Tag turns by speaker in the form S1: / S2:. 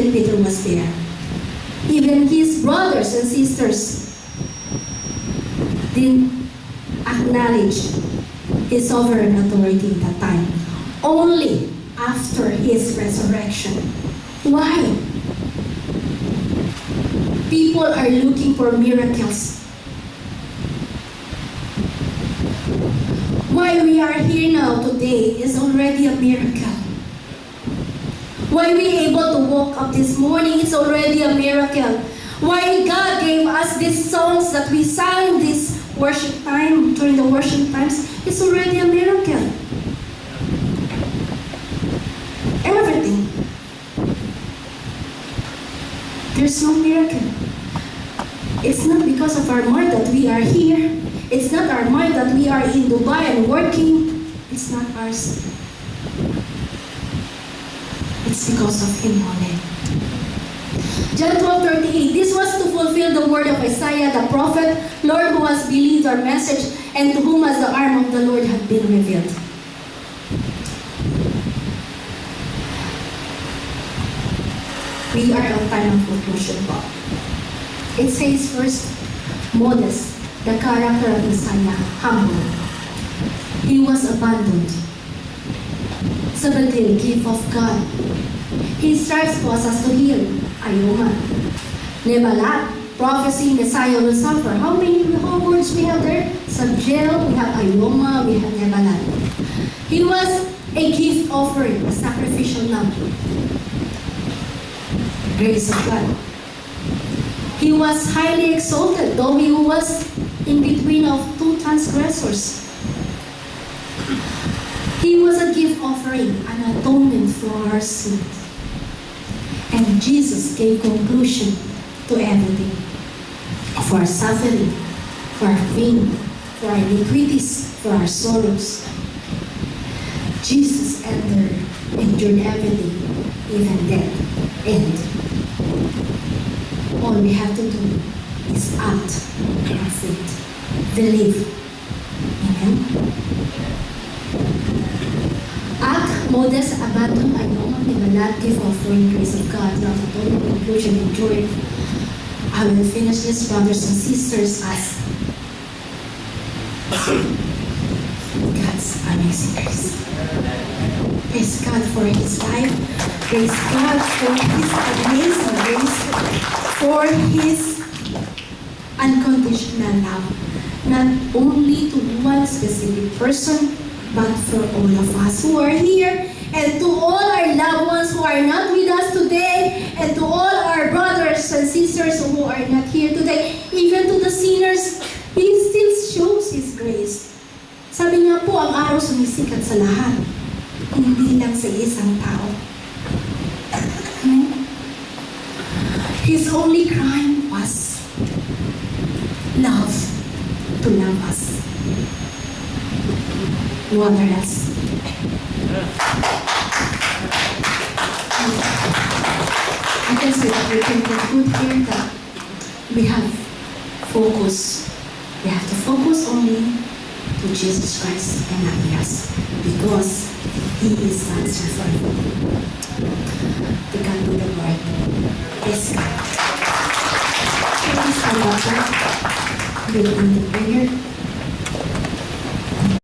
S1: even Peter was there. Even his brothers and sisters didn't acknowledge his sovereign authority at that time. Only after his resurrection. Why? People are looking for miracles. Why we are here now today is already a miracle. Why we able to woke up this morning is already a miracle. Why God gave us these songs that we sang this worship time, during the worship times, it's already a miracle. Everything. There's no miracle. It's not because of our mind that we are here. It's not our mind that we are in Dubai and working. It's not ours. It's because of Him only. John 12:38. This was to fulfill the word of Isaiah the prophet, Lord, who has believed our message, and to whom has the arm of the Lord had been revealed. We are on time of conclusion po. It says first, modest, the character of Messiah, humble. He was abandoned. Sabbatil, gift of God. His stripes was us to heal. Ayoma. Nebalat, prophecy, Messiah will suffer. How many words we have there? Sabjel, we have Ayoma, we have Nebalat. He was a gift offering, a sacrificial lamb. Grace of God. He was highly exalted, though he was in between of two transgressors. He was a gift offering, an atonement for our sins. And Jesus gave conclusion to everything. For our suffering, for our pain, for our iniquities, for our sorrows. Jesus endured everything, even death. And all we have to do is act in faith. Believe. Amen? Act, modest, abandon, Ayoma, Nebalat, give offering, grace of God, not at all, conclusion, enjoy. I will finish this, brothers and sisters, as God's amazing grace. Praise God for His life. Praise God for His amazing grace. For His unconditional love. Not only to one specific person, but for all of us who are here, and to all our loved ones who are not with us today, and to all our brothers and sisters who are not here today, even to the sinners, He still shows His grace. Sabi nga po, ang araw sumisikat sa lahat, hindi lang sa isang tao. His only crime was love, to love us. No other else. I can say that we can conclude here that we have focus. We have to focus only to Jesus Christ and nothing else, because He is the answer for everything. To God be the glory. Yes, God. Please stand up. We'll end the prayer.